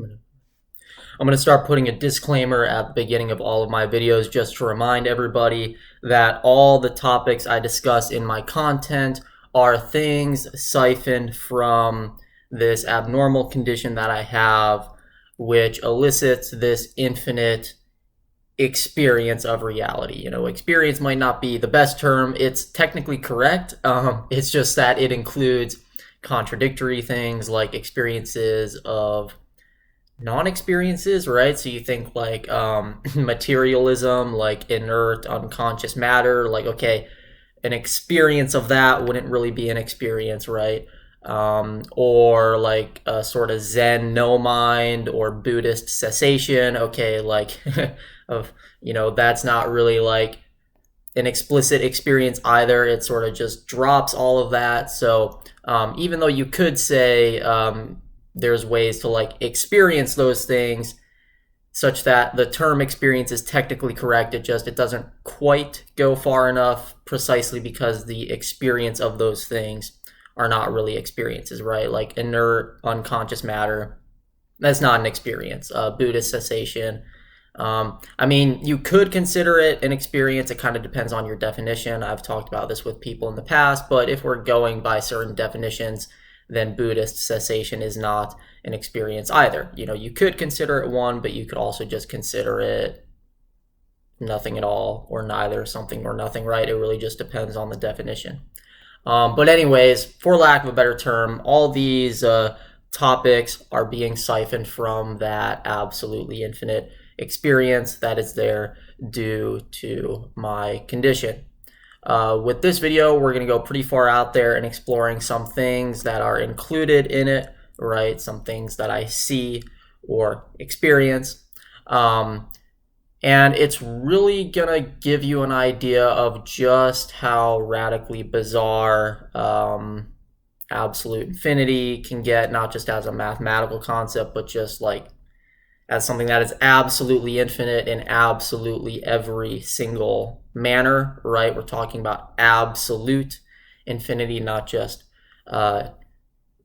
I'm going to start putting a disclaimer at the beginning of all of my videos just to remind everybody that all the topics I discuss in my content are things siphoned from this abnormal condition that I have, which elicits this infinite experience of reality. Experience might not be the best term. It's technically correct. It's just that it includes contradictory things like experiences of non-experiences, right? So you think like materialism, like inert, unconscious matter, like, okay, an experience of that wouldn't really be an experience, right? Or like a sort of Zen no mind or Buddhist cessation, okay, like of that's not really like an explicit experience either. It sort of just drops all of that. So even though you could say there's ways to like experience those things such that the term experience is technically correct, it doesn't quite go far enough, precisely because the experience of those things are not really experiences, right? Like inert unconscious matter, that's not an experience. Buddhist cessation, I mean, you could consider it an experience. It kind of depends on your definition. I've talked about this with people in the past, but if we're going by certain definitions, then Buddhist cessation is not an experience either. You could consider it one, but you could also just consider it nothing at all, or neither, something or nothing, right? It really just depends on the definition. But anyways, for lack of a better term, all these topics are being siphoned from that absolutely infinite experience that is there due to my condition. With this video, we're going to go pretty far out there and exploring some things that are included in it, right? Some things that I see or experience. And it's really going to give you an idea of just how radically bizarre absolute infinity can get, not just as a mathematical concept, but just like as something that is absolutely infinite in absolutely every single manner, right? We're talking about absolute infinity, not just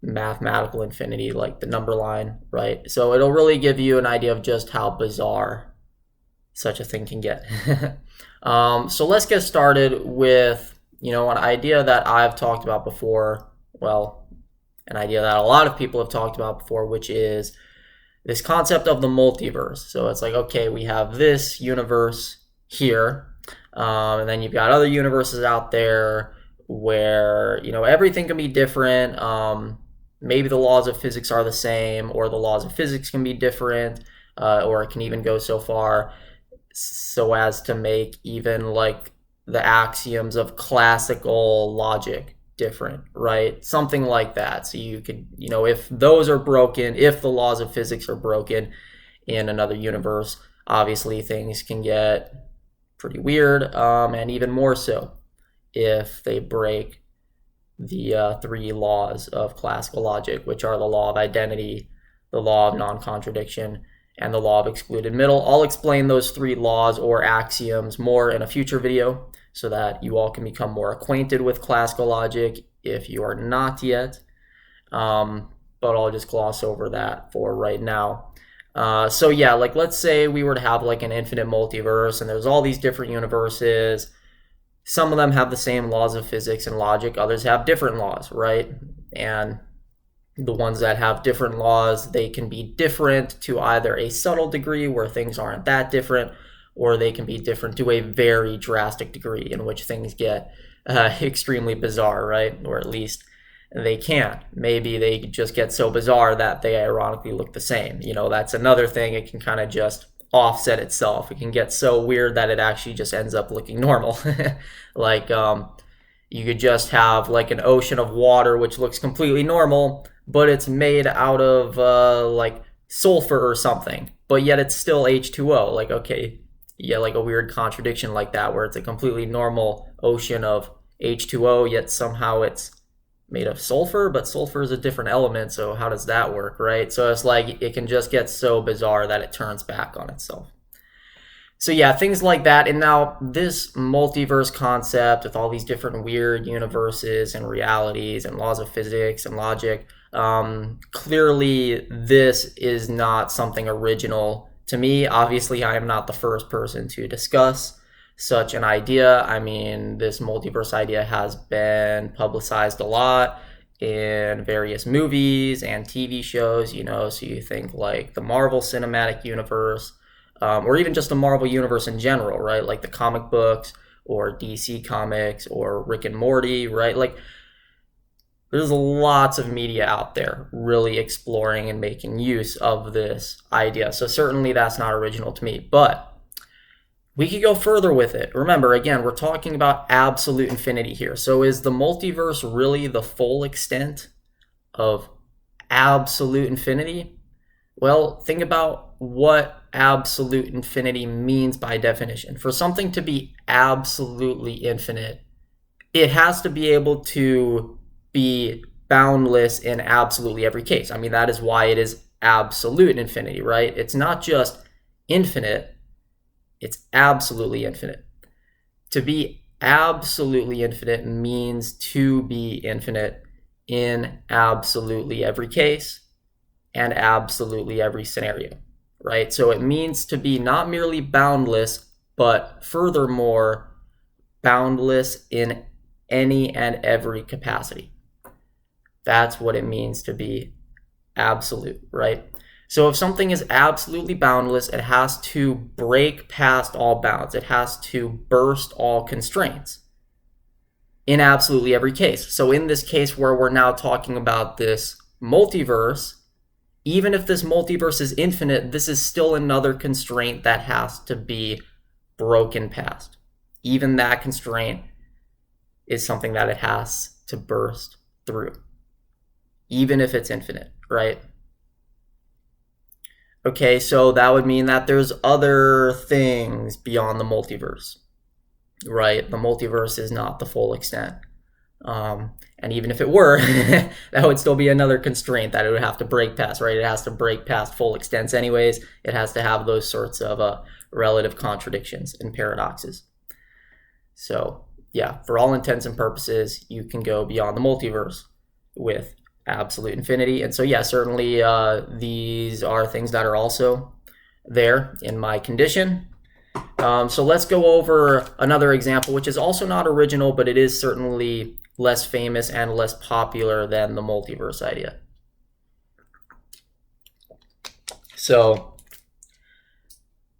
mathematical infinity like the number line, right? So it'll really give you an idea of just how bizarre such a thing can get. So let's get started with, an idea that I've talked about before, well, an idea that a lot of people have talked about before, which is this concept of the multiverse. So it's like, okay, we have this universe here, and then you've got other universes out there where, everything can be different. Maybe the laws of physics are the same, or the laws of physics can be different, or it can even go so far so as to make even like the axioms of classical logic different, right? Something like that. So you could, if those are broken, if the laws of physics are broken in another universe, obviously things can get pretty weird, and even more so if they break the three laws of classical logic, which are the law of identity, the law of non-contradiction, and the law of excluded middle. I'll explain those three laws or axioms more in a future video so that you all can become more acquainted with classical logic if you are not yet. But I'll just gloss over that for right now. So yeah, like let's say we were to have like an infinite multiverse and there's all these different universes. Some of them have the same laws of physics and logic, others have different laws, right? And the ones that have different laws, they can be different to either a subtle degree where things aren't that different, or they can be different to a very drastic degree in which things get extremely bizarre, right? Or at least they can. Maybe they just get so bizarre that they ironically look the same. That's another thing. It can kind of just offset itself. It can get so weird that it actually just ends up looking normal. Like you could just have like an ocean of water which looks completely normal, but it's made out of like sulfur or something, but yet it's still H2O. Like, okay, yeah, like a weird contradiction like that where it's a completely normal ocean of H2O, yet somehow it's made of sulfur, but sulfur is a different element, so how does that work, right? So it's like it can just get so bizarre that it turns back on itself. So yeah, things like that. And now this multiverse concept with all these different weird universes and realities and laws of physics and logic, Clearly, this is not something original to me. Obviously, I am not the first person to discuss such an idea. I mean, this multiverse idea has been publicized a lot in various movies and TV shows, so you think like the Marvel Cinematic Universe, or even just the Marvel Universe in general, right? Like the comic books or DC Comics or Rick and Morty, right? Like there's lots of media out there really exploring and making use of this idea. So certainly that's not original to me, but we could go further with it. Remember, again, we're talking about absolute infinity here. So is the multiverse really the full extent of absolute infinity? Well, think about what absolute infinity means by definition. For something to be absolutely infinite, it has to be able to be boundless in absolutely every case. I mean, that is why it is absolute infinity, right? It's not just infinite, it's absolutely infinite. To be absolutely infinite means to be infinite in absolutely every case and absolutely every scenario, right? So it means to be not merely boundless, but furthermore, boundless in any and every capacity. That's what it means to be absolute, right? So if something is absolutely boundless, it has to break past all bounds. It has to burst all constraints in absolutely every case. So in this case where we're now talking about this multiverse, even if this multiverse is infinite, this is still another constraint that has to be broken past. Even that constraint is something that it has to burst through, even if it's infinite, right? Okay, so that would mean that there's other things beyond the multiverse, right? The multiverse is not the full extent. And even if it were, that would still be another constraint that it would have to break past, right? It has to break past full extents anyways. It has to have those sorts of relative contradictions and paradoxes. So yeah, for all intents and purposes, you can go beyond the multiverse with absolute infinity. And so yeah, certainly these are things that are also there in my condition. So let's go over another example, which is also not original, but it is certainly less famous and less popular than the multiverse idea. So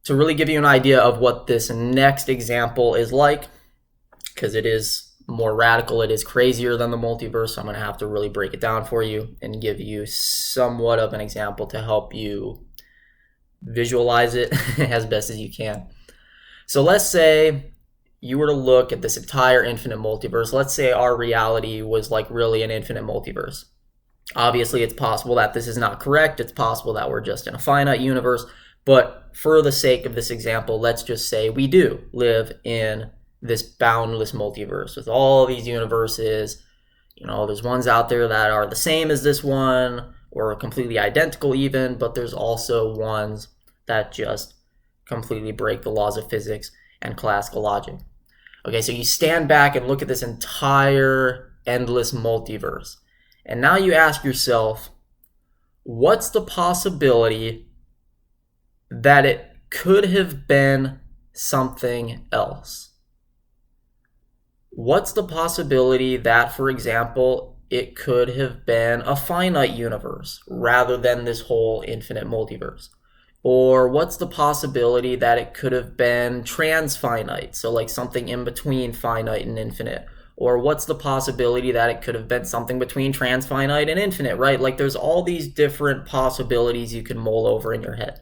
to really give you an idea of what this next example is like, because it is more radical, it is crazier than the multiverse, so I'm going to have to really break it down for you and give you somewhat of an example to help you visualize it as best as you can. So let's say you were to look at this entire infinite multiverse. Let's say our reality was like really an infinite multiverse. Obviously, it's possible that this is not correct. It's possible that we're just in a finite universe. But for the sake of this example, let's just say we do live in this boundless multiverse with all these universes. There's ones out there that are the same as this one or completely identical even, but there's also ones that just completely break the laws of physics and classical logic. Okay, so you stand back and look at this entire endless multiverse. And now you ask yourself, what's the possibility that it could have been something else? What's the possibility that, for example, it could have been a finite universe rather than this whole infinite multiverse? Or what's the possibility that it could have been transfinite, so like something in between finite and infinite? Or what's the possibility that it could have been something between transfinite and infinite, right? Like there's all these different possibilities you can mull over in your head.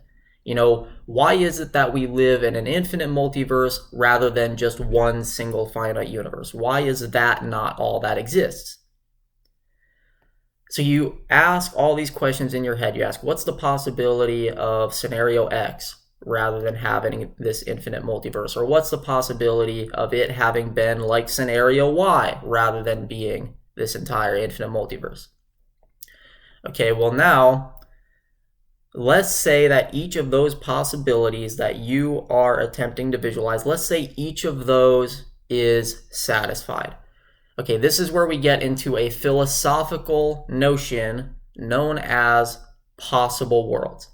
Why is it that we live in an infinite multiverse rather than just one single finite universe? Why is that not all that exists? So you ask all these questions in your head. You ask, what's the possibility of scenario X rather than having this infinite multiverse? Or what's the possibility of it having been like scenario Y rather than being this entire infinite multiverse? Okay, well now, let's say that each of those possibilities that you are attempting to visualize, let's say each of those is satisfied. Okay, this is where we get into a philosophical notion known as possible worlds.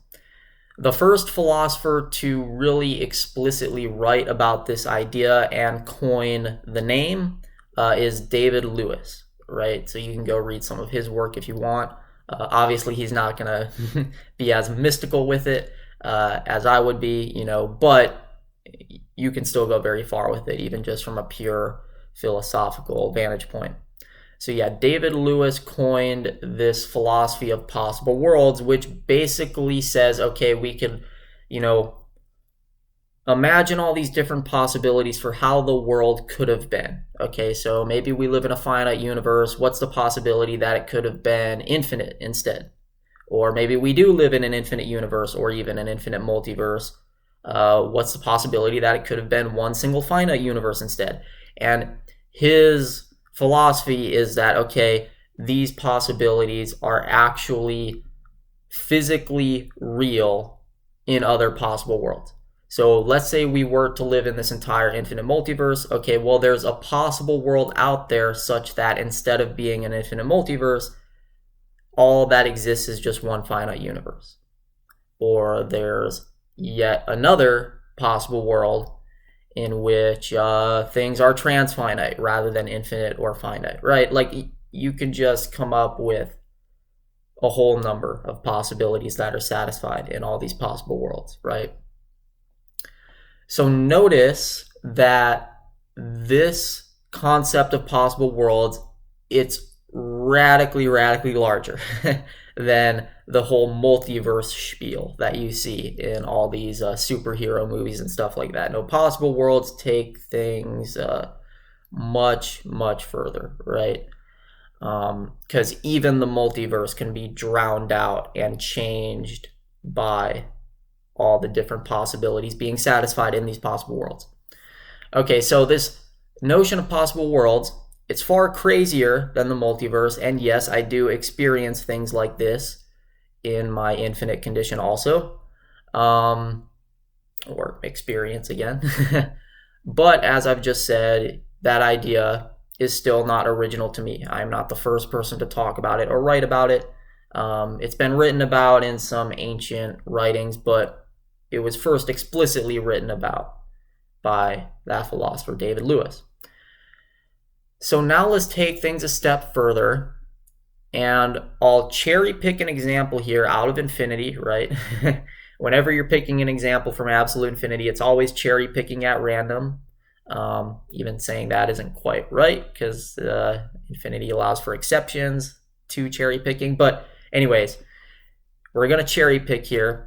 The first philosopher to really explicitly write about this idea and coin the name is David Lewis, right? So you can go read some of his work if you want. Obviously, he's not going to be as mystical with it as I would be, but you can still go very far with it, even just from a pure philosophical vantage point. So yeah, David Lewis coined this philosophy of possible worlds, which basically says, okay, we can, imagine all these different possibilities for how the world could have been. Okay, so maybe we live in a finite universe. What's the possibility that it could have been infinite instead? Or maybe we do live in an infinite universe or even an infinite multiverse. What's the possibility that it could have been one single finite universe instead? And his philosophy is that, okay, these possibilities are actually physically real in other possible worlds. So let's say we were to live in this entire infinite multiverse. Okay, well, there's a possible world out there such that instead of being an infinite multiverse, all that exists is just one finite universe. Or there's yet another possible world in which things are transfinite rather than infinite or finite, right? Like you can just come up with a whole number of possibilities that are satisfied in all these possible worlds, right? So notice that this concept of possible worlds, it's radically larger than the whole multiverse spiel that you see in all these superhero movies and stuff like that. No, possible worlds take things much further, right? Because even the multiverse can be drowned out and changed by all the different possibilities being satisfied in these possible worlds. Okay, so this notion of possible worlds, it's far crazier than the multiverse, and yes, I do experience things like this in my infinite condition also, or experience again. But as I've just said, that idea is still not original to me. I'm not the first person to talk about it or write about it. It's been written about in some ancient writings, but it was first explicitly written about by that philosopher, David Lewis. So now let's take things a step further, and I'll cherry pick an example here out of infinity, right? Whenever you're picking an example from absolute infinity, it's always cherry picking at random. Even saying that isn't quite right because infinity allows for exceptions to cherry picking. But anyways, we're going to cherry pick here.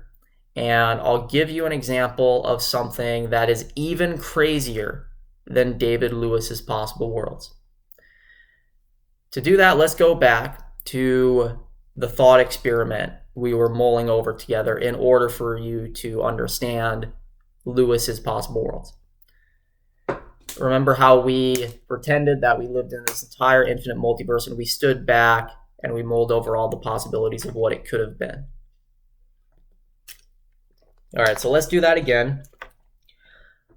And I'll give you an example of something that is even crazier than David Lewis's possible worlds. To do that, let's go back to the thought experiment we were mulling over together in order for you to understand Lewis's possible worlds. Remember how we pretended that we lived in this entire infinite multiverse and we stood back and we mulled over all the possibilities of what it could have been. All right, so let's do that again.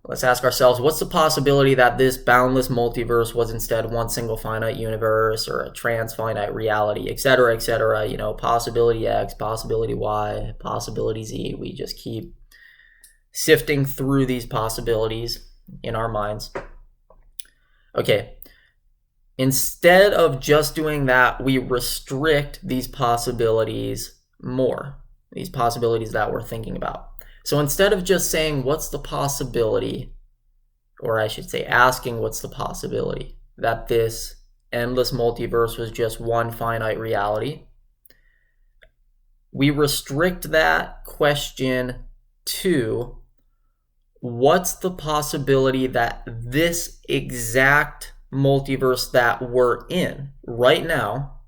Let's ask ourselves, what's the possibility that this boundless multiverse was instead one single finite universe or a transfinite reality, et cetera, possibility X, possibility Y, possibility Z. We just keep sifting through these possibilities in our minds. Okay, instead of just doing that, we restrict these possibilities more, these possibilities that we're thinking about. So instead of just saying, what's the possibility, or I should say asking what's the possibility that this endless multiverse was just one finite reality, we restrict that question to what's the possibility that this exact multiverse that we're in right now,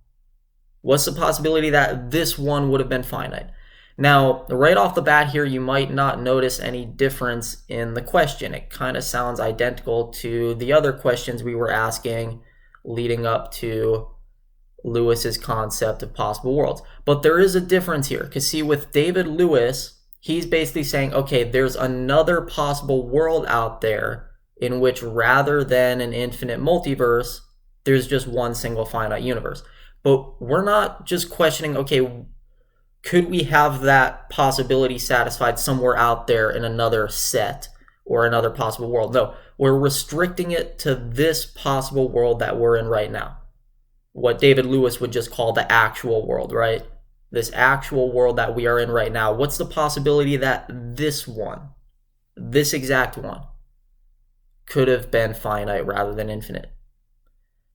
what's the possibility that this one would have been finite? Now, right off the bat here, you might not notice any difference in the question. It kind of sounds identical to the other questions we were asking leading up to Lewis's concept of possible worlds. But there is a difference here, because see, with David Lewis, he's basically saying, okay, there's another possible world out there in which rather than an infinite multiverse, there's just one single finite universe. But we're not just questioning, okay, could we have that possibility satisfied somewhere out there in another set or another possible world? No, we're restricting it to this possible world that we're in right now. What David Lewis would just call the actual world, right? This actual world that we are in right now. What's the possibility that this one, this exact one, could have been finite rather than infinite?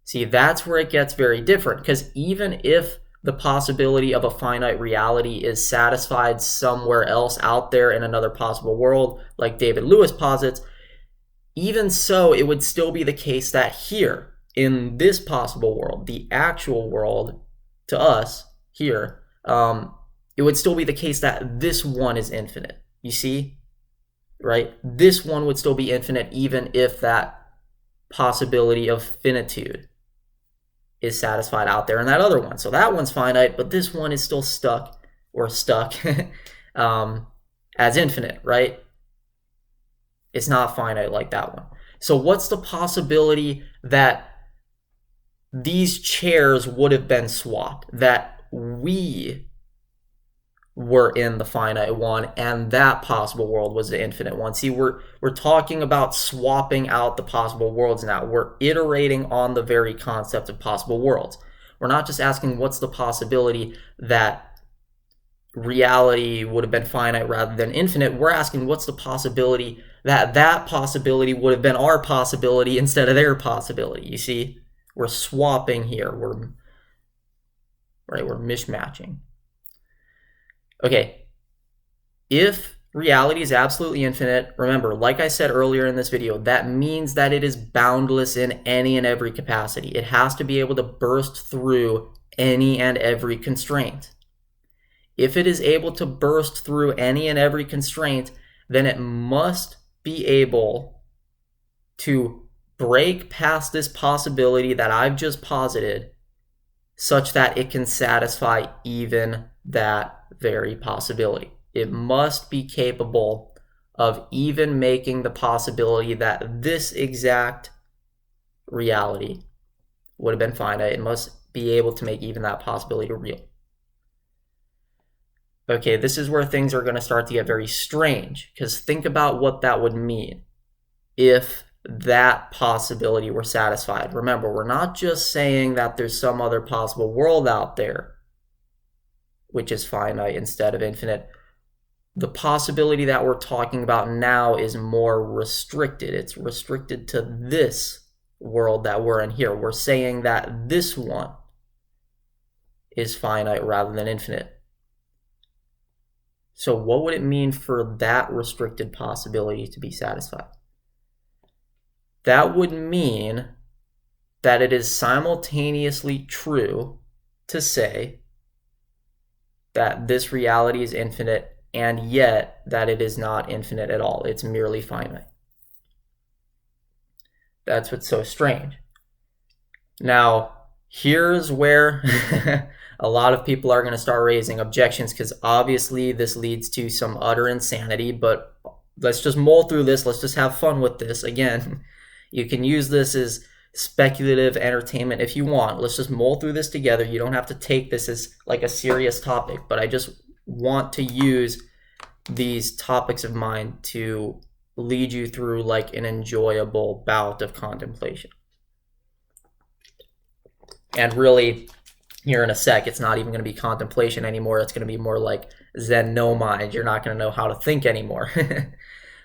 See, that's where it gets very different, because even if the possibility of a finite reality is satisfied somewhere else out there in another possible world, like David Lewis posits, even so, it would still be the case that here, in this possible world, the actual world to us here, it would still be the case that this one is infinite. You see? Right? This one would still be infinite even if that possibility of finitude is satisfied out there in that other one. So that one's finite, but this one is still stuck as infinite, right? It's not finite like that one. So what's the possibility that these chairs would have been swapped, that we were in the finite one and that possible world was the infinite one? See, we're talking about swapping out the possible worlds now. We're iterating on the very concept of possible worlds. We're not just asking what's the possibility that reality would have been finite rather than infinite. We're asking what's the possibility that that possibility would have been our possibility instead of their possibility. You see, we're swapping here. We're mishmatching. Okay, if reality is absolutely infinite, remember, like I said earlier in this video, that means that it is boundless in any and every capacity. It has to be able to burst through any and every constraint. If it is able to burst through any and every constraint, then it must be able to break past this possibility that I've just posited such that it can satisfy even that very possibility. It must be capable of even making the possibility that this exact reality would have been finite. It must be able to make even that possibility real. Okay, this is where things are going to start to get very strange, because think about what that would mean if that possibility were satisfied. Remember, we're not just saying that there's some other possible world out there which is finite instead of infinite. The possibility that we're talking about now is more restricted. It's restricted to this world that we're in here. We're saying that this one is finite rather than infinite. So what would it mean for that restricted possibility to be satisfied? That would mean that it is simultaneously true to say that this reality is infinite, and yet that it is not infinite at all. It's merely finite. That's what's so strange. Now, here's where a lot of people are going to start raising objections, because obviously this leads to some utter insanity, but let's just mull through this. Let's just have fun with this. Again, you can use this as speculative entertainment if you want. Let's just mull through this together. You don't have to take this as like a serious topic, but I just want to use these topics of mine to lead you through like an enjoyable bout of contemplation. And really, here in a sec, it's not even going to be contemplation anymore. It's going to be more like Zen no mind. You're not going to know how to think anymore.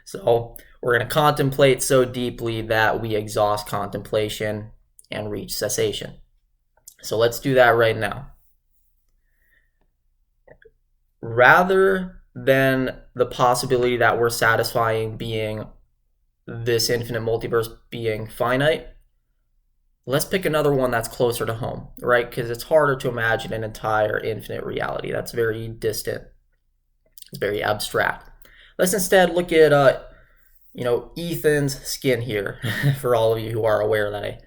So we're going to contemplate so deeply that we exhaust contemplation and reach cessation. So let's do that right now. Rather than the possibility that we're satisfying being this infinite multiverse being finite, let's pick another one that's closer to home, right? Because it's harder to imagine an entire infinite reality. That's very distant. It's very abstract. Let's instead look at, Ethan's skin here. For all of you who are aware that I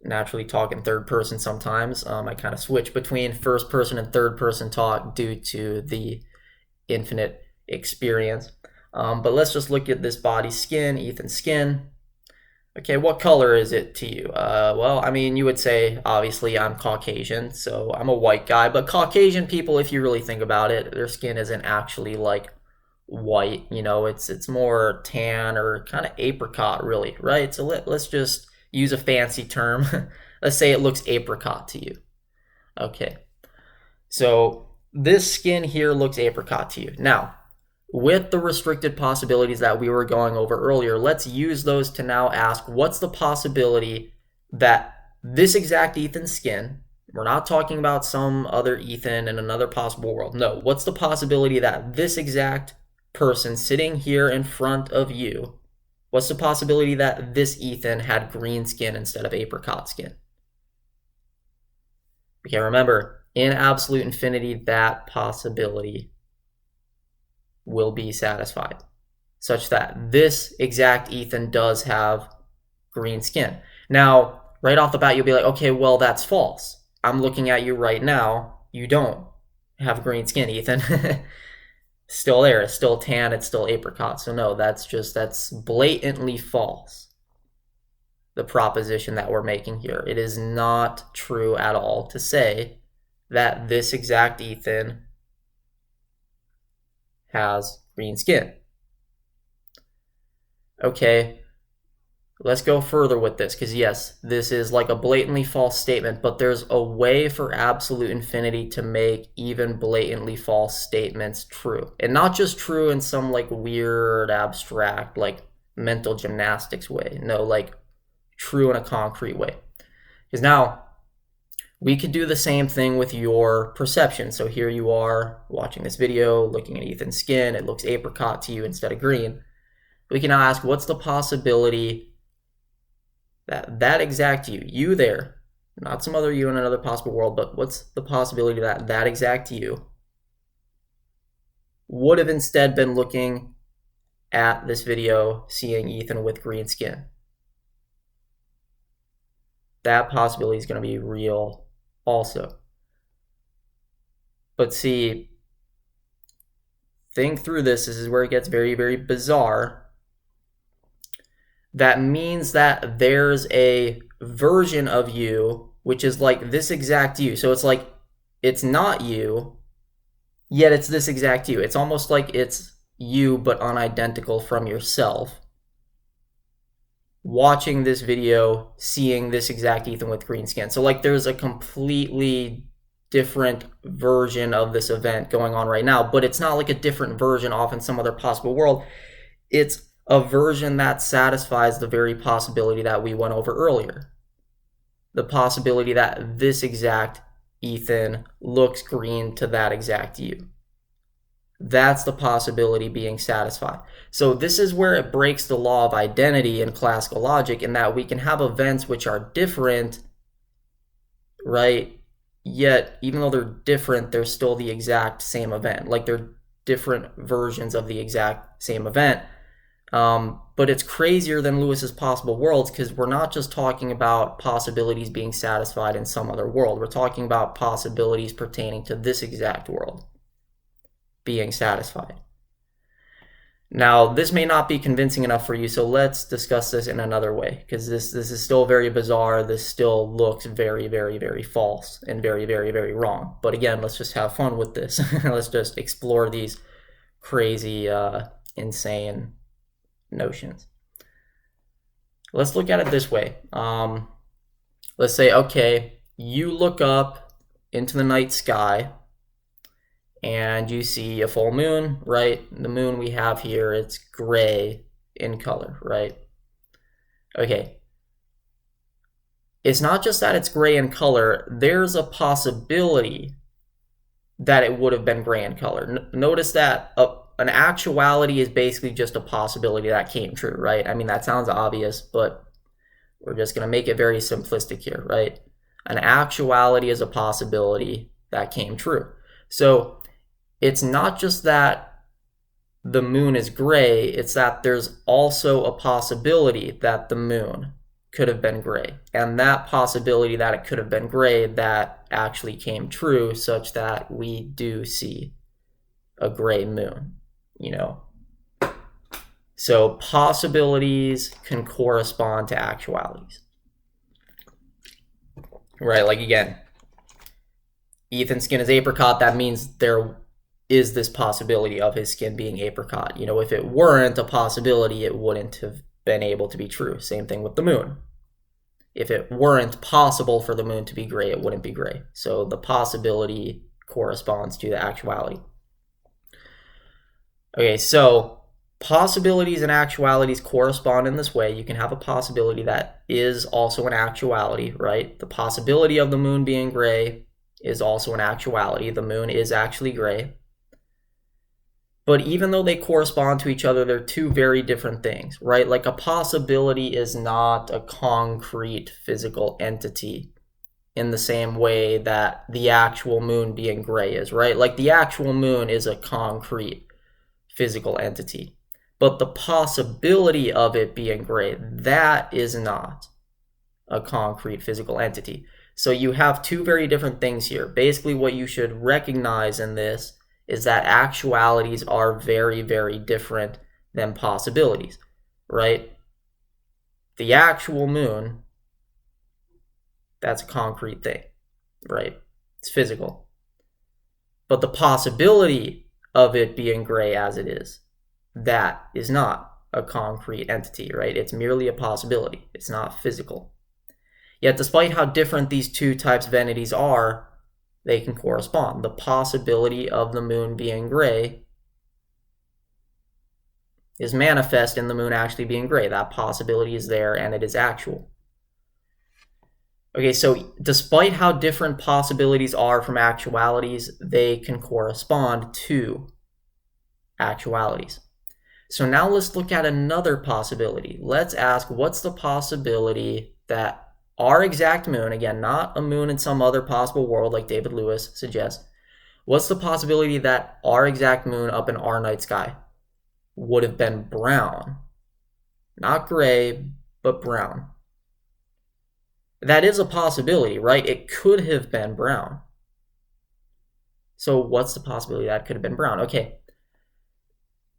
naturally talk in third person sometimes, I kind of switch between first person and third person talk due to the infinite experience. But let's just look at this body's skin, Ethan's skin. Okay, what color is it to you? Well, I mean, you would say, obviously, I'm Caucasian, so I'm a white guy. But Caucasian people, if you really think about it, their skin isn't actually like white. You know, it's more tan or kind of apricot, really, right? So let's just use a fancy term. Let's say it looks apricot to you. Okay, so this skin here looks apricot to you. Now, with the restricted possibilities that we were going over earlier, let's use those to now ask, what's the possibility that this exact Ethan's skin, we're not talking about some other Ethan in another possible world. No, what's the possibility that this exact person sitting here in front of you, what's the possibility that this Ethan had green skin instead of apricot skin? Okay, remember, in absolute infinity, that possibility will be satisfied, such that this exact Ethan does have green skin. Now, right off the bat, you'll be like, okay, well, that's false. I'm looking at you right now. You don't have green skin, Ethan. Still there. It's still tan. It's still apricot. So no, that's blatantly false. The proposition that we're making here. It is not true at all to say that this exact Ethan has green skin. Okay, let's go further with this, because yes, this is like a blatantly false statement, but there's a way for absolute infinity to make even blatantly false statements true. And not just true in some like weird, abstract, like mental gymnastics way. No, like true in a concrete way. Because now, we could do the same thing with your perception. So here you are watching this video, looking at Ethan's skin. It looks apricot to you instead of green. We can now ask, what's the possibility that that exact you there, not some other you in another possible world, but what's the possibility that that exact you would have instead been looking at this video, seeing Ethan with green skin? That possibility is going to be real also. But see, think through this. This is where it gets very, very bizarre. That means that there's a version of you which is like this exact you. So it's like it's not you, yet it's this exact you. It's almost like it's you but unidentical from yourself. Watching this video, seeing this exact Ethan with green skin. So like there's a completely different version of this event going on right now, but it's not like a different version off in some other possible world. It's a version that satisfies the very possibility that we went over earlier. The possibility that this exact Ethan looks green to that exact you. That's the possibility being satisfied. So this is where it breaks the law of identity in classical logic, in that we can have events which are different, right? Yet, even though they're different, they're still the exact same event. Like they're different versions of the exact same event. But it's crazier than Lewis's possible worlds, because we're not just talking about possibilities being satisfied in some other world. We're talking about possibilities pertaining to this exact world being satisfied. Now, this may not be convincing enough for you, so let's discuss this in another way, because this is still very bizarre. This still looks very, very, very false and very, very, very wrong. But again, let's just have fun with this. Let's just explore these crazy, insane notions. Let's look at it this way. Let's say, okay, you look up into the night sky and you see a full moon, right? The moon we have here, it's gray in color, right? Okay. It's not just that it's gray in color, there's a possibility that it would have been gray in color. Notice that an actuality is basically just a possibility that came true, right? I mean, that sounds obvious, but we're just going to make it very simplistic here, right? An actuality is a possibility that came true. So it's not just that the moon is gray, it's that there's also a possibility that the moon could have been gray. And that possibility that it could have been gray, that actually came true, such that we do see a gray moon, you know. So possibilities can correspond to actualities. Right, like again, Ethan's skin is apricot, that means there is this possibility of his skin being apricot. You know, if it weren't a possibility, it wouldn't have been able to be true. Same thing with the moon. If it weren't possible for the moon to be gray, it wouldn't be gray. So the possibility corresponds to the actuality. Okay, so possibilities and actualities correspond in this way. You can have a possibility that is also an actuality, right? The possibility of the moon being gray is also an actuality. The moon is actually gray. But even though they correspond to each other, they're two very different things, right? Like a possibility is not a concrete physical entity in the same way that the actual moon being gray is, right? Like the actual moon is a concrete physical entity. But the possibility of it being gray, that is not a concrete physical entity. So you have two very different things here. Basically, what you should recognize in this is that actualities are very, very different than possibilities, right? The actual moon, that's a concrete thing, right? It's physical. But the possibility of it being gray as it is, that is not a concrete entity, right? It's merely a possibility. It's not physical. Yet despite how different these two types of entities are, they can correspond. The possibility of the moon being gray is manifest in the moon actually being gray. That possibility is there and it is actual. Okay, so despite how different possibilities are from actualities, they can correspond to actualities. So now let's look at another possibility. Let's ask, what's the possibility that our exact moon, again, not a moon in some other possible world like David Lewis suggests, what's the possibility that our exact moon up in our night sky would have been brown? Not gray, but brown. That is a possibility, right? It could have been brown. So what's the possibility that could have been brown? Okay.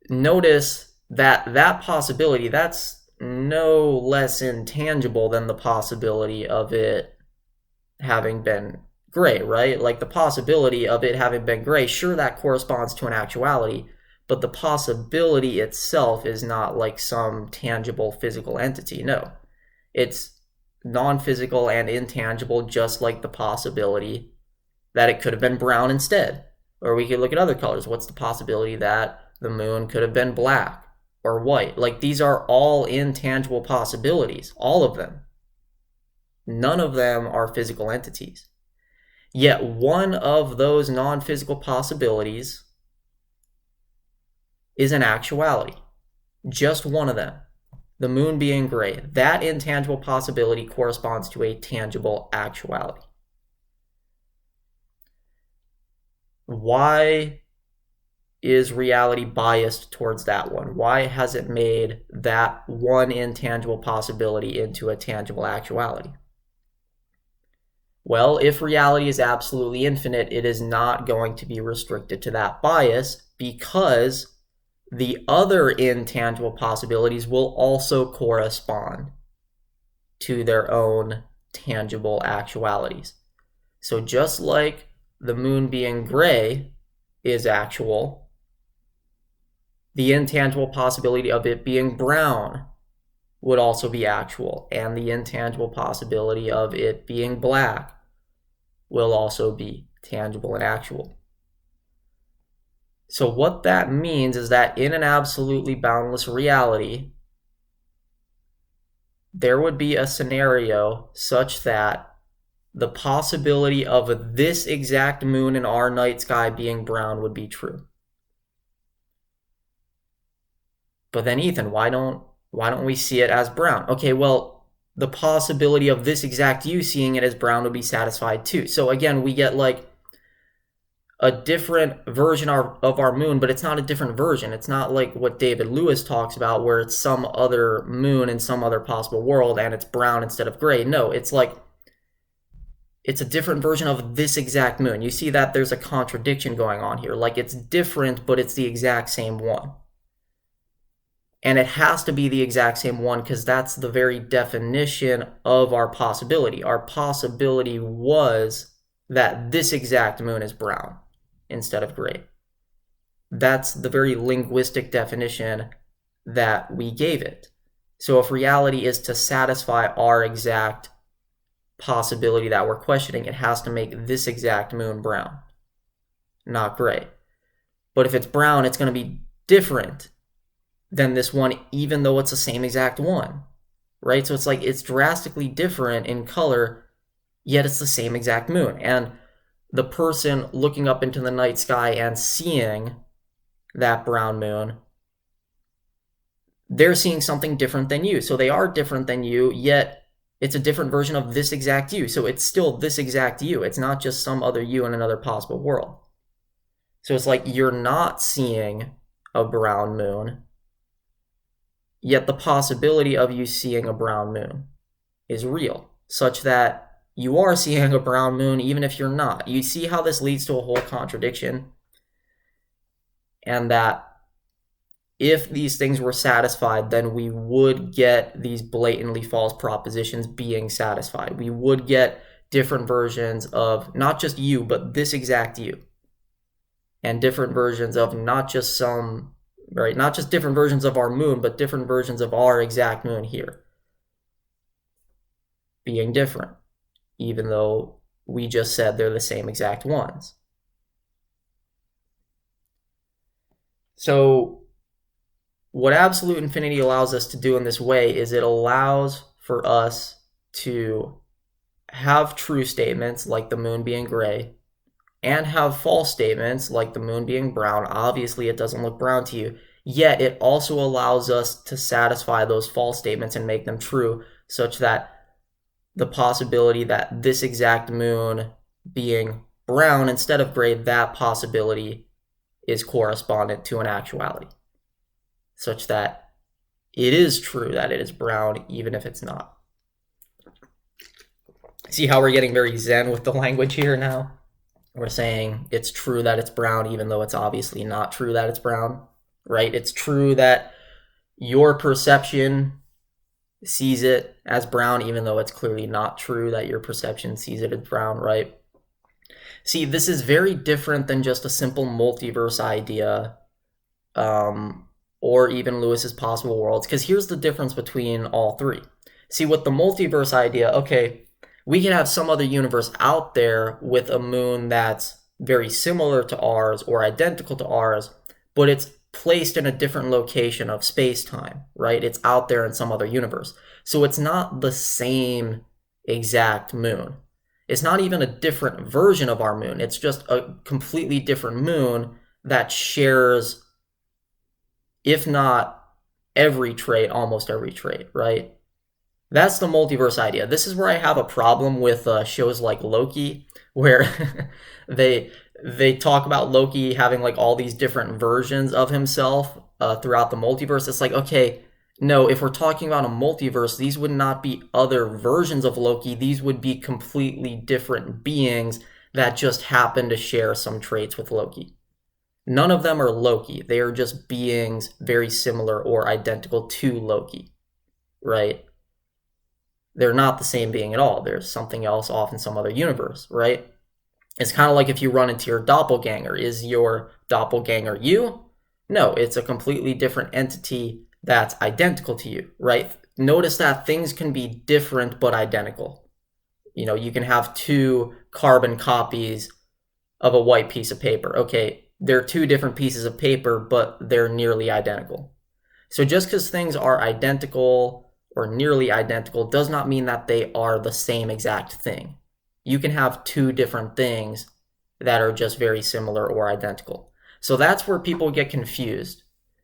Notice that that possibility, that's no less intangible than the possibility of it having been gray, right? Like the possibility of it having been gray, sure, that corresponds to an actuality, but the possibility itself is not like some tangible physical entity. No, it's non-physical and intangible, just like the possibility that it could have been brown instead. Or we could look at other colors. What's the possibility that the moon could have been black or white? Like these are all intangible possibilities, all of them. None of them are physical entities. Yet one of those non-physical possibilities is an actuality. Just one of them. The moon being gray. That intangible possibility corresponds to a tangible actuality. Why is reality biased towards that one? Why has it made that one intangible possibility into a tangible actuality? Well, if reality is absolutely infinite, it is not going to be restricted to that bias because the other intangible possibilities will also correspond to their own tangible actualities. So just like the moon being gray is actual, the intangible possibility of it being brown would also be actual, and the intangible possibility of it being black will also be tangible and actual. So what that means is that in an absolutely boundless reality, there would be a scenario such that the possibility of this exact moon in our night sky being brown would be true. But then, Ethan, why don't we see it as brown? Okay, well, the possibility of this exact you seeing it as brown would be satisfied too. So again, we get like a different version of our moon, but it's not a different version. It's not like what David Lewis talks about where it's some other moon in some other possible world and it's brown instead of gray. No, it's like it's a different version of this exact moon. You see that there's a contradiction going on here. Like it's different, but it's the exact same one. And it has to be the exact same one because that's the very definition of our possibility. Our possibility was that this exact moon is brown instead of gray. That's the very linguistic definition that we gave it. So if reality is to satisfy our exact possibility that we're questioning, it has to make this exact moon brown, not gray. But if it's brown, it's going to be different than this one, even though it's the same exact one, right? So it's like it's drastically different in color, yet it's the same exact moon. And the person looking up into the night sky and seeing that brown moon, they're seeing something different than you. So they are different than you, yet it's a different version of this exact you. So it's still this exact you. It's not just some other you in another possible world. So it's like you're not seeing a brown moon, yet the possibility of you seeing a brown moon is real, such that you are seeing a brown moon even if you're not. You see how this leads to a whole contradiction? And that if these things were satisfied, then we would get these blatantly false propositions being satisfied. We would get different versions of not just you, but this exact you. And different versions of not just some, right? Not just different versions of our moon, but different versions of our exact moon here being different, even though we just said they're the same exact ones. So what absolute infinity allows us to do in this way is it allows for us to have true statements like the moon being gray and have false statements like the moon being brown. Obviously, it doesn't look brown to you, yet it also allows us to satisfy those false statements and make them true, such that the possibility that this exact moon being brown instead of gray, that possibility is correspondent to an actuality, such that it is true that it is brown even if it's not. See how we're getting very zen with the language here now? We're saying it's true that it's brown even though it's obviously not true that it's brown, right? It's true that your perception sees it as brown even though it's clearly not true that your perception sees it as brown, right? See, this is very different than just a simple multiverse idea or even Lewis's possible worlds, because here's the difference between all three. See, with the multiverse idea, okay, we can have some other universe out there with a moon that's very similar to ours or identical to ours, but it's placed in a different location of space-time, right? It's out there in some other universe. So it's not the same exact moon. It's not even a different version of our moon. It's just a completely different moon that shares, if not every trait, almost every trait, right? That's the multiverse idea. This is where I have a problem with shows like Loki, where they talk about Loki having like all these different versions of himself throughout the multiverse. It's like, okay, no, if we're talking about a multiverse, these would not be other versions of Loki. These would be completely different beings that just happen to share some traits with Loki. None of them are Loki. They are just beings very similar or identical to Loki, right? They're not the same being at all. There's something else off in some other universe, right? It's kind of like if you run into your doppelganger. Is your doppelganger you? No, it's a completely different entity that's identical to you, right? Notice that things can be different but identical. You know, you can have two carbon copies of a white piece of paper. Okay, they're two different pieces of paper, but they're nearly identical. So just because things are identical or nearly identical does not mean that they are the same exact thing. You can have two different things that are just very similar or identical. So that's where people get confused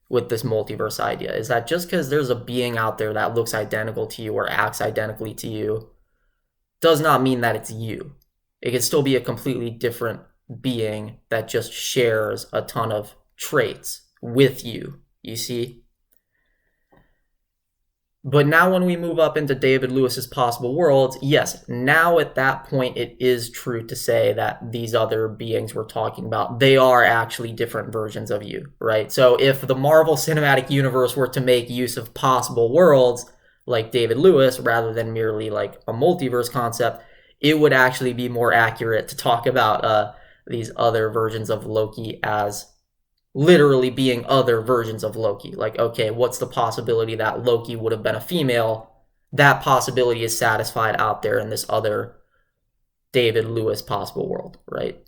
with this multiverse idea, is that just because there's a being out there that looks identical to you or acts identically to you does not mean that it's you. It can still be a completely different being that just shares a ton of traits with you, you see? But now when we move up into David Lewis's possible worlds, yes, now at that point it is true to say that these other beings we're talking about, they are actually different versions of you, right? So if the Marvel Cinematic Universe were to make use of possible worlds like David Lewis rather than merely like a multiverse concept, it would actually be more accurate to talk about these other versions of Loki as literally being other versions of Loki. Like, okay, what's the possibility that Loki would have been a female? That possibility is satisfied out there in this other David Lewis possible world, right?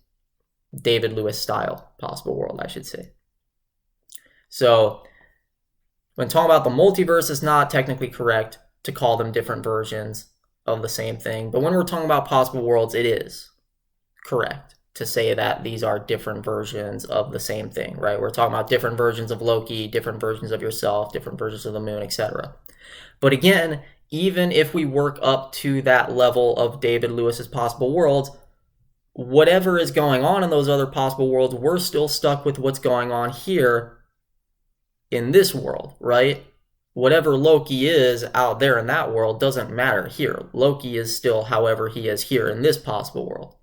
David Lewis style possible world, I should say. So when talking about the multiverse, it's not technically correct to call them different versions of the same thing. But when we're talking about possible worlds, it is correct to say that these are different versions of the same thing, right? We're talking about different versions of Loki, different versions of yourself, different versions of the moon, etc. But again, even if we work up to that level of David Lewis's possible worlds, whatever is going on in those other possible worlds, we're still stuck with what's going on here in this world, right? Whatever Loki is out there in that world doesn't matter here. Loki is still however he is here in this possible world.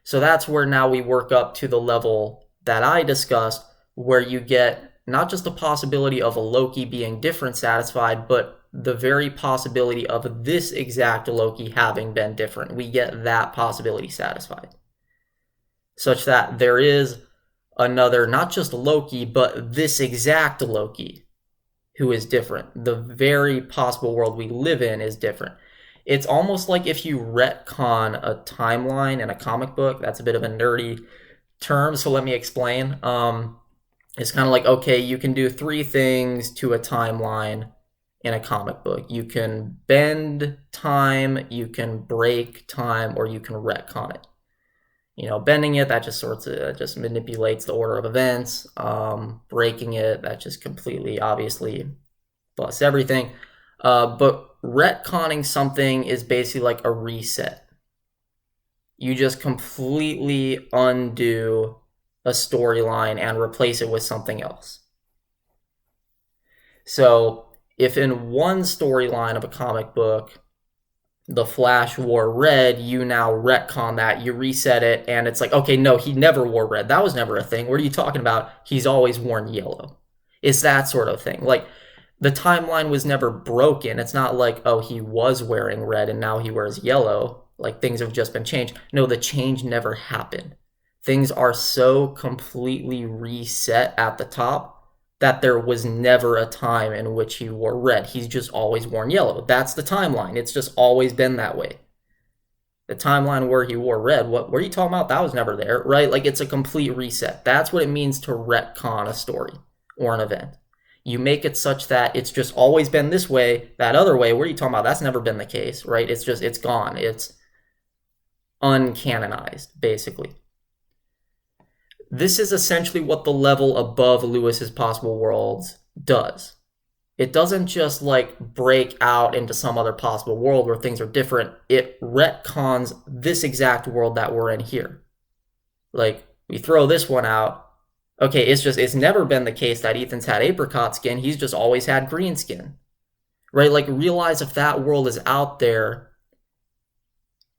So that's where now we work up to the level that I discussed, where you get not just the possibility of a Loki being different satisfied, but the very possibility of this exact Loki having been different. We get that possibility satisfied. Such that there is another, not just Loki, but this exact Loki who is different. The very possible world we live in is different. It's almost like if you retcon a timeline in a comic book. That's a bit of a nerdy term, so let me explain. It's kind of like, okay, you can do 3 things to a timeline in a comic book. You can bend time, you can break time, or you can retcon it. You know, bending it, that just just manipulates the order of events. Breaking it, that just completely, obviously, busts everything. But retconning something is basically like a reset. You just completely undo a storyline and replace it with something else. So if in one storyline of a comic book, the Flash wore red, you now retcon that, you reset it, and it's like, okay, no, he never wore red. That was never a thing. What are you talking about? He's always worn yellow. It's that sort of thing. Like, the timeline was never broken. It's not like, oh, he was wearing red and now he wears yellow. Like, things have just been changed. No, the change never happened. Things are so completely reset at the top that there was never a time in which he wore red. He's just always worn yellow. That's the timeline. It's just always been that way. The timeline where he wore red, what are you talking about? That was never there, right? Like, it's a complete reset. That's what it means to retcon a story or an event. You make it such that it's just always been this way, that other way, what are you talking about? That's never been the case, right? It's just, it's gone. It's uncanonized, basically. This is essentially what the level above Lewis's possible worlds does. It doesn't just like break out into some other possible world where things are different. It retcons this exact world that we're in here. Like, we throw this one out. Okay, it's never been the case that Ethan's had apricot skin. He's just always had green skin, right? Like, realize if that world is out there,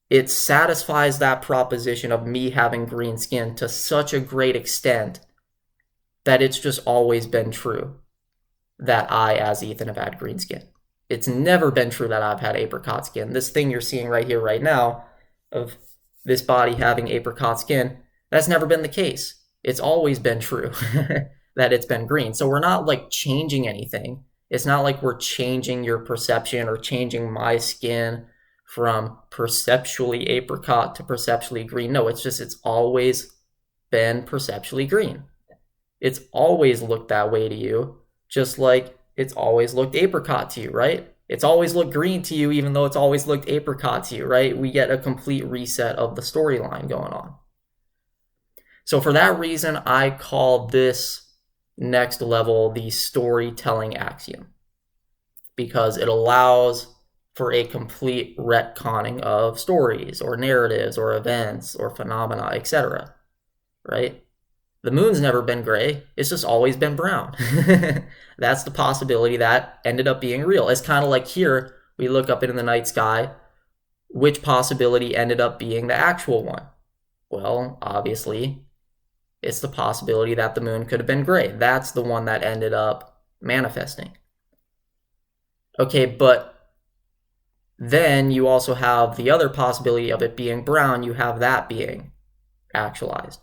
it satisfies that proposition of me having green skin to such a great extent that it's just always been true that I, as Ethan, have had green skin. It's never been true that I've had apricot skin. This thing you're seeing right here, right now, of this body having apricot skin, that's never been the case. It's always been true that it's been green. So we're not like changing anything. It's not like we're changing your perception or changing my skin from perceptually apricot to perceptually green. No, it's just, it's always been perceptually green. It's always looked that way to you, just like it's always looked apricot to you, right? It's always looked green to you, even though it's always looked apricot to you, right? We get a complete reset of the storyline going on. So for that reason, I call this next level the storytelling axiom, because it allows for a complete retconning of stories or narratives or events or phenomena, etc., right? The moon's never been gray. It's just always been brown. That's the possibility that ended up being real. It's kind of like here, we look up into the night sky. Which possibility ended up being the actual one? Well, obviously, it's the possibility that the moon could have been gray. That's the one that ended up manifesting. Okay, but then you also have the other possibility of it being brown. You have that being actualized.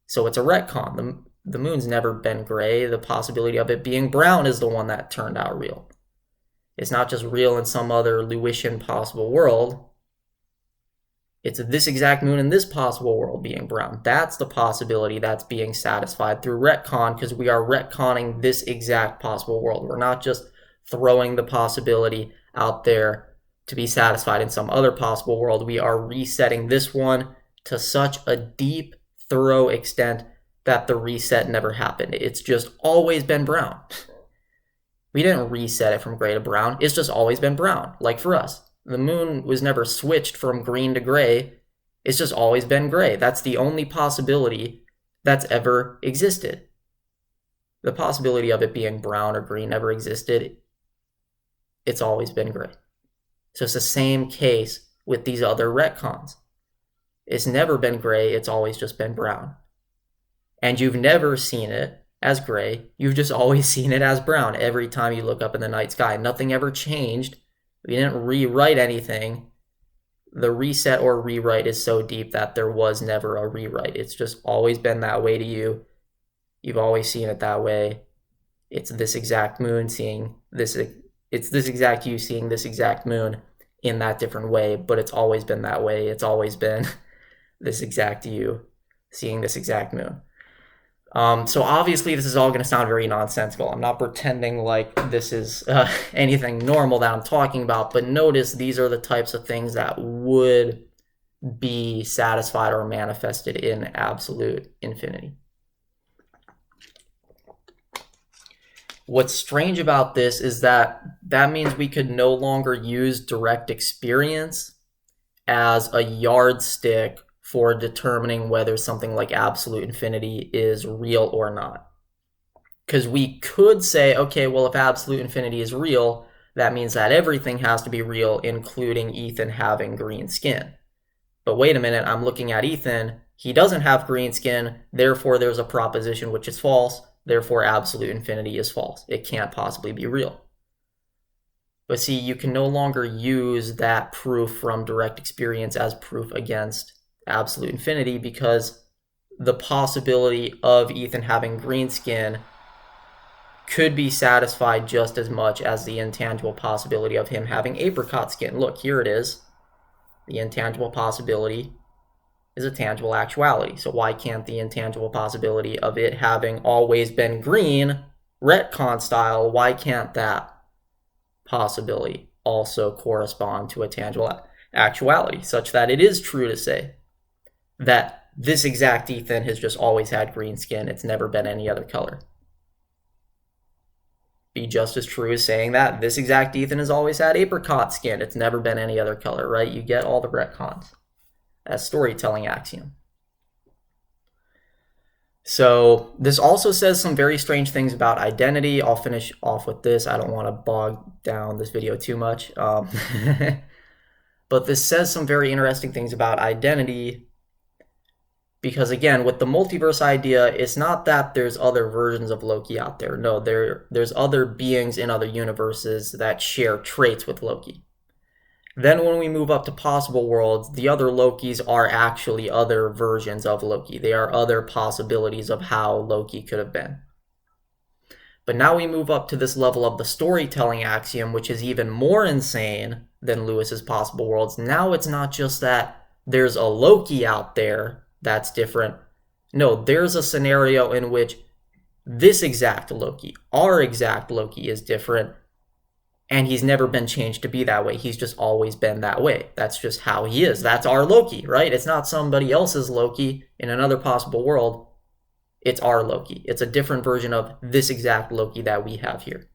So it's a retcon. The moon's never been gray. The possibility of it being brown is the one that turned out real. It's not just real in some other Lewisian possible world. It's this exact moon in this possible world being brown. That's the possibility that's being satisfied through retcon, because we are retconning this exact possible world. We're not just throwing the possibility out there to be satisfied in some other possible world. We are resetting this one to such a deep, thorough extent that the reset never happened. It's just always been brown. We didn't reset it from gray to brown. It's just always been brown, like for us. The moon was never switched from green to gray. It's just always been gray. That's the only possibility that's ever existed. The possibility of it being brown or green never existed. It's always been gray. So it's the same case with these other retcons. It's never been gray. It's always just been brown. And you've never seen it as gray. You've just always seen it as brown every time you look up in the night sky. Nothing ever changed. We didn't rewrite anything. The reset or rewrite is so deep that there was never a rewrite. It's just always been that way to you. You've always seen it that way. It's this exact moon seeing this. It's this exact you seeing this exact moon in that different way, but it's always been that way. It's always been this exact you seeing this exact moon. So obviously this is all going to sound very nonsensical. I'm not pretending like this is anything normal that I'm talking about, but notice these are the types of things that would be satisfied or manifested in absolute infinity. What's strange about this is that means we could no longer use direct experience as a yardstick for determining whether something like absolute infinity is real or not. Because we could say, okay, well, if absolute infinity is real, that means that everything has to be real, including Ethan having green skin. But wait a minute, I'm looking at Ethan. He doesn't have green skin, therefore there's a proposition which is false, therefore absolute infinity is false. It can't possibly be real. But see, you can no longer use that proof from direct experience as proof against absolute infinity, because the possibility of Ethan having green skin could be satisfied just as much as the intangible possibility of him having apricot skin. Look, here it is. The intangible possibility is a tangible actuality. So why can't the intangible possibility of it having always been green, retcon style, why can't that possibility also correspond to a tangible actuality, such that it is true to say that this exact Ethan has just always had green skin. It's never been any other color. Be just as true as saying that this exact Ethan has always had apricot skin. It's never been any other color, right? You get all the retcons. That's storytelling axiom. So this also says some very strange things about identity. I'll finish off with this. I don't want to bog down this video too much. But this says some very interesting things about identity. Because again, with the multiverse idea, it's not that there's other versions of Loki out there. No, there's other beings in other universes that share traits with Loki. Then when we move up to possible worlds, the other Lokis are actually other versions of Loki. They are other possibilities of how Loki could have been. But now we move up to this level of the storytelling axiom, which is even more insane than Lewis's possible worlds. Now it's not just that there's a Loki out there that's different. No, there's a scenario in which this exact Loki, our exact Loki, is different, and he's never been changed to be that way. He's just always been that way. That's just how he is. That's our Loki, right? It's not somebody else's Loki in another possible world. It's our Loki. It's a different version of this exact Loki that we have here.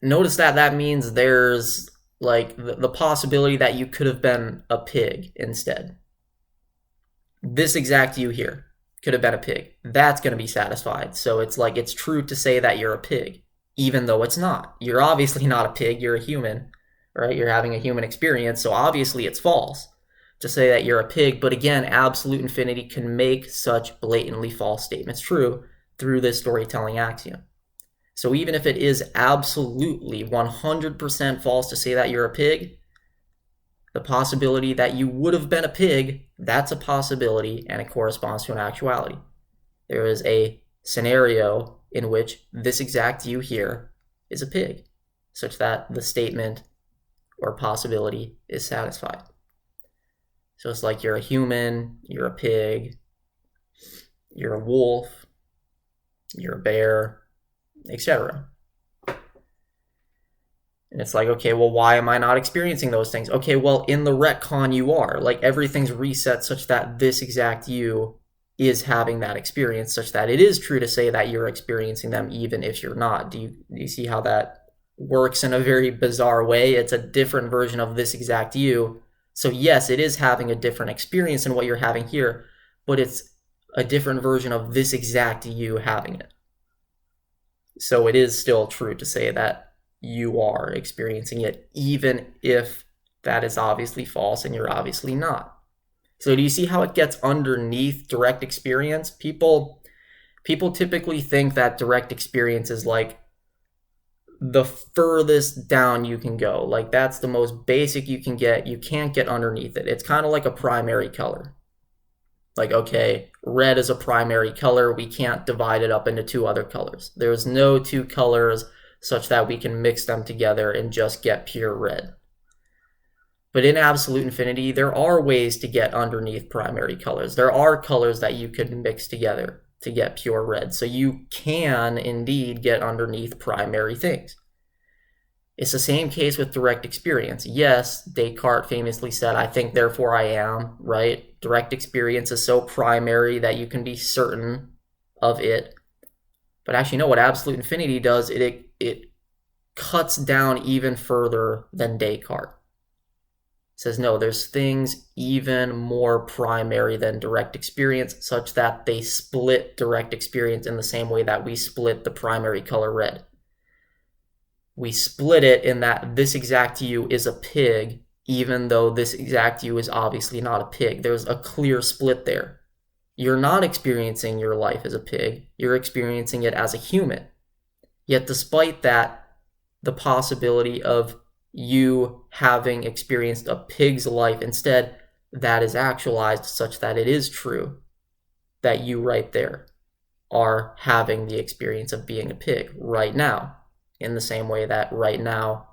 Notice that means there's like the possibility that you could have been a pig instead. this exact you here could have been a pig. That's going to be satisfied. So it's like it's true to say that you're a pig, even though it's not. You're obviously not a pig. You're a human, right? You're having a human experience. So obviously it's false to say that you're a pig. But again, absolute infinity can make such blatantly false statements true through this storytelling axiom. So even if it is absolutely 100% false to say that you're a pig, the possibility that you would have been a pig, that's a possibility, and it corresponds to an actuality. There is a scenario in which this exact you here is a pig, such that the statement or possibility is satisfied. So it's like you're a human, you're a pig, you're a wolf, you're a bear, etc. And it's like, okay, well, why am I not experiencing those things? Okay, well, in the retcon you are. Like, everything's reset such that this exact you is having that experience, such that it is true to say that you're experiencing them even if you're not. Do you see how that works in a very bizarre way? It's a different version of this exact you. So yes, it is having a different experience than what you're having here, but it's a different version of this exact you having it. So it is still true to say that you are experiencing it, even if that is obviously false and you're obviously not. So do you see how it gets underneath direct experience? People typically think that direct experience is like the furthest down you can go. Like that's the most basic you can get. You can't get underneath it. It's kind of like a primary color. Like, okay, red is a primary color. We can't divide it up into two other colors. There's no two colors such that we can mix them together and just get pure red. But in absolute infinity, there are ways to get underneath primary colors. There are colors that you could mix together to get pure red. So you can indeed get underneath primary things. It's the same case with direct experience. Yes, Descartes famously said, I think, therefore I am, right? Direct experience is so primary that you can be certain of it. But actually, no, what absolute infinity does, it cuts down even further than Descartes. It says, no, there's things even more primary than direct experience, such that they split direct experience in the same way that we split the primary color red. We split it in that this exact you is a pig, even though this exact you is obviously not a pig. There's a clear split there. You're not experiencing your life as a pig. You're experiencing it as a human. Yet despite that, the possibility of you having experienced a pig's life instead, that is actualized such that it is true that you right there are having the experience of being a pig right now, in the same way that right now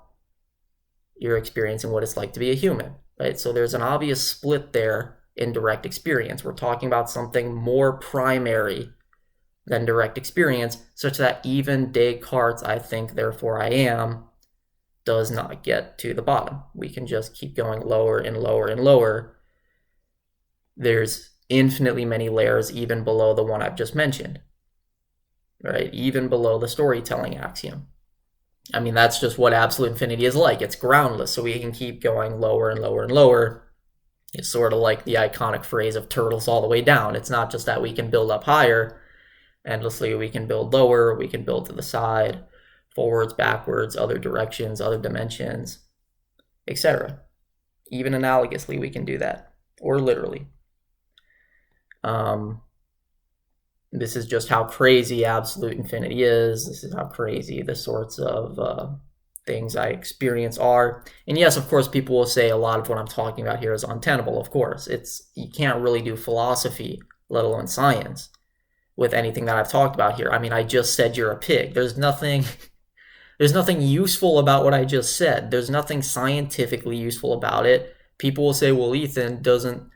you're experiencing what it's like to be a human, right? So there's an obvious split there in direct experience. We're talking about something more primary than direct experience, such that even Descartes' I think, therefore I am, does not get to the bottom. We can just keep going lower and lower and lower. There's infinitely many layers even below the one I've just mentioned, right? Even below the storytelling axiom. I mean, that's just what absolute infinity is like. It's groundless, so we can keep going lower and lower and lower. It's sort of like the iconic phrase of turtles all the way down. It's not just that we can build up higher endlessly, we can build lower, we can build to the side, forwards, backwards, other directions, other dimensions, etc. Even analogously, we can do that, or literally. This is just how crazy absolute infinity is. This is how crazy the sorts of things I experience are. And yes, of course, people will say a lot of what I'm talking about here is untenable. Of course, you can't really do philosophy, let alone science, with anything that I've talked about here. I mean, I just said you're a pig. There's nothing useful about what I just said. There's nothing scientifically useful about it. People will say, well, Ethan, doesn't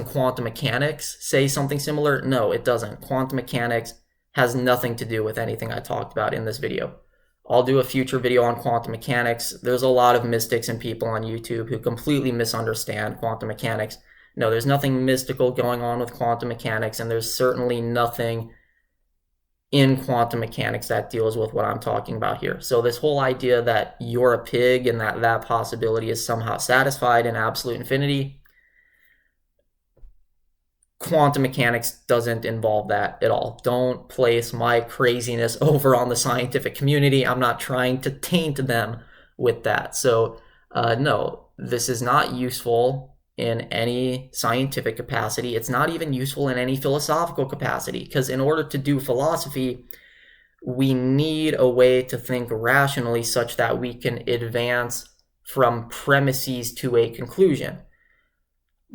quantum mechanics say something similar? No, it doesn't. Quantum mechanics has nothing to do with anything I talked about in this video. I'll do a future video on quantum mechanics. There's a lot of mystics and people on YouTube who completely misunderstand quantum mechanics. No, there's nothing mystical going on with quantum mechanics, and there's certainly nothing in quantum mechanics that deals with what I'm talking about here. So this whole idea that you're a pig and that possibility is somehow satisfied in absolute infinity, quantum mechanics doesn't involve that at all. Don't place my craziness over on the scientific community. I'm not trying to taint them with that. So no, this is not useful in any scientific capacity. It's not even useful in any philosophical capacity, because in order to do philosophy, we need a way to think rationally such that we can advance from premises to a conclusion.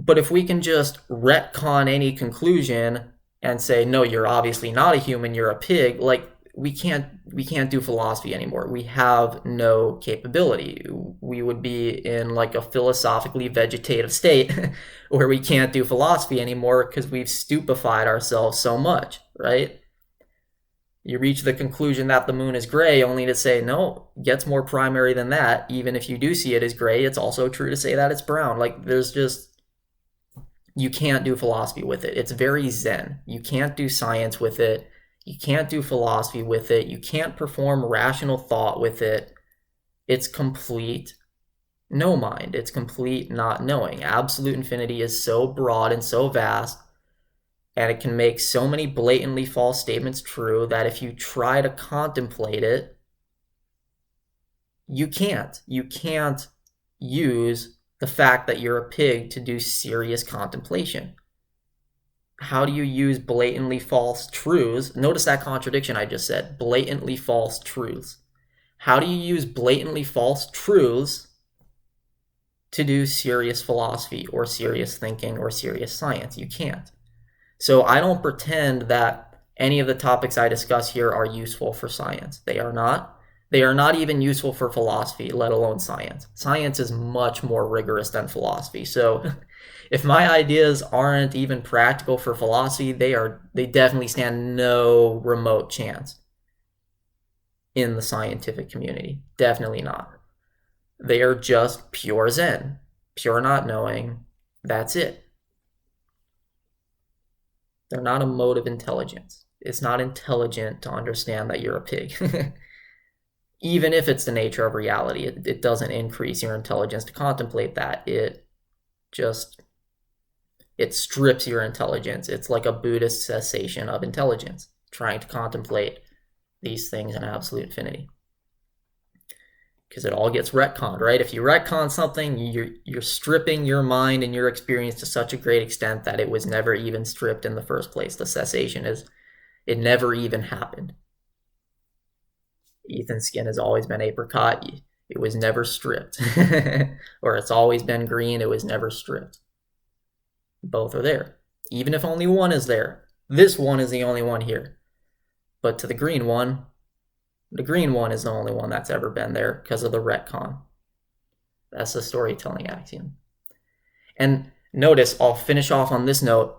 But if we can just retcon any conclusion and say, no, you're obviously not a human, you're a pig, like we can't do philosophy anymore. We have no capability. We would be in like a philosophically vegetative state where we can't do philosophy anymore because we've stupefied ourselves so much, right? You reach the conclusion that the moon is gray only to say, no, it gets more primary than that. Even if you do see it as gray, it's also true to say that it's brown. Like there's just, you can't do philosophy with it. It's very zen. You can't do science with it. You can't do philosophy with it. You can't perform rational thought with it. It's complete no mind. It's complete not knowing. Absolute infinity is so broad and so vast, and it can make so many blatantly false statements true that if you try to contemplate it, you can't. You can't use the fact that you're a pig to do serious contemplation. How do you use blatantly false truths? Notice that contradiction I just said, blatantly false truths. How do you use blatantly false truths to do serious philosophy or serious thinking or serious science? You can't. So I don't pretend that any of the topics I discuss here are useful for science. They are not. They are not even useful for philosophy, let alone science. Science is much more rigorous than philosophy. So if my ideas aren't even practical for philosophy, they definitely stand no remote chance in the scientific community. Definitely not. They are just pure Zen, pure not knowing. That's it. They're not a mode of intelligence. It's not intelligent to understand that you're a pig. Even if it's the nature of reality, it doesn't increase your intelligence to contemplate that. It strips your intelligence. It's like a Buddhist cessation of intelligence, trying to contemplate these things in absolute infinity. Because it all gets retconned, right? If you retcon something, you're stripping your mind and your experience to such a great extent that it was never even stripped in the first place. The cessation it never even happened. Ethan's skin has always been apricot. It was never stripped. Or it's always been green. It was never stripped. Both are there. Even if only one is there. This one is the only one here. But to the green one is the only one that's ever been there because of the retcon. That's the storytelling axiom. And notice, I'll finish off on this note.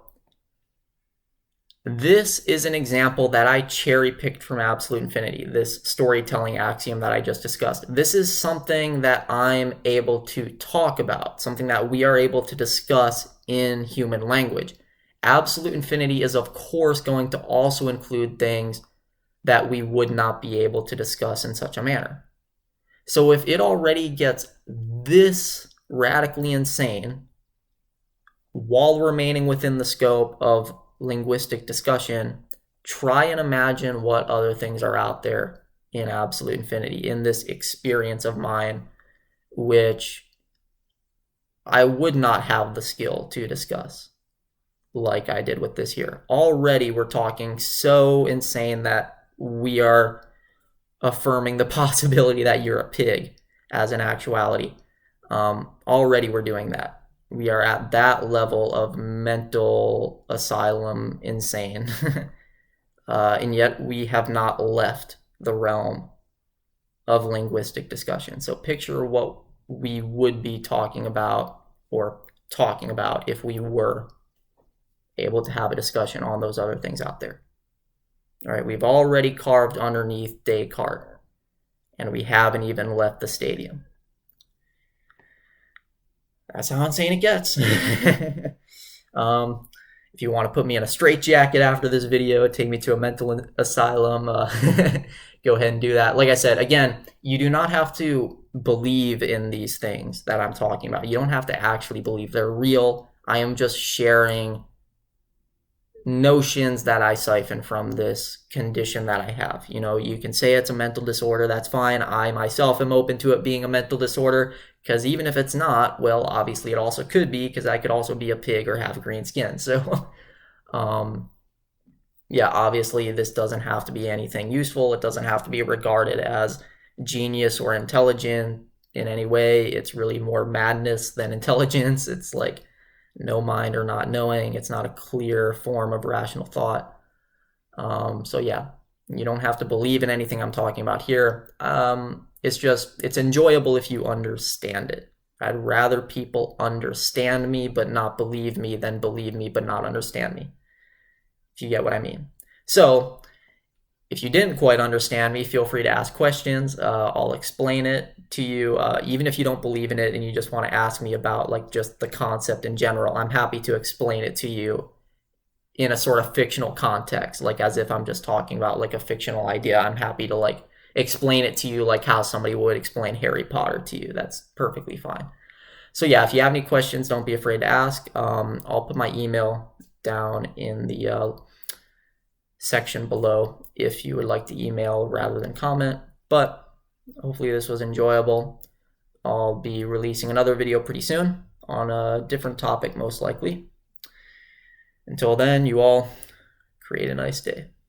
This is an example that I cherry-picked from absolute infinity, this storytelling axiom that I just discussed. This is something that I'm able to talk about, something that we are able to discuss in human language. Absolute infinity is, of course, going to also include things that we would not be able to discuss in such a manner. So if it already gets this radically insane while remaining within the scope of linguistic discussion, try and imagine what other things are out there in absolute infinity, in this experience of mine, which I would not have the skill to discuss like I did with this here. Already we're talking so insane that we are affirming the possibility that you're a pig as an actuality. Already we're doing that. We are at that level of mental asylum insane. And yet we have not left the realm of linguistic discussion. So picture what we would be talking about if we were able to have a discussion on those other things out there. All right, we've already carved underneath Descartes, and we haven't even left the stadium. That's how insane it gets. If you want to put me in a straitjacket after this video, take me to a mental asylum, go ahead and do that. Like I said, again, you do not have to believe in these things that I'm talking about. You don't have to actually believe they're real. I am just sharing notions that I siphon from this condition that I have. You know, you can say it's a mental disorder, that's fine. I myself am open to it being a mental disorder, because even if it's not, well, obviously it also could be, because I could also be a pig or have green skin. So, yeah, obviously this doesn't have to be anything useful. It doesn't have to be regarded as genius or intelligent in any way. It's really more madness than intelligence. It's like no mind or not knowing. It's not a clear form of rational thought. So yeah, you don't have to believe in anything I'm talking about here. It's enjoyable if you understand it. I'd rather people understand me but not believe me than believe me but not understand me, if you get what I mean. So if you didn't quite understand me, feel free to ask questions. I'll explain it to you. Even if you don't believe in it and you just want to ask me about like just the concept in general, I'm happy to explain it to you in a sort of fictional context, like as if I'm just talking about like a fictional idea. I'm happy to like explain it to you like how somebody would explain Harry Potter to you. That's perfectly fine. So yeah, if you have any questions, don't be afraid to ask. I'll put my email down in the section below if you would like to email rather than comment. But hopefully this was enjoyable. I'll be releasing another video pretty soon on a different topic, most likely. Until then, you all create a nice day.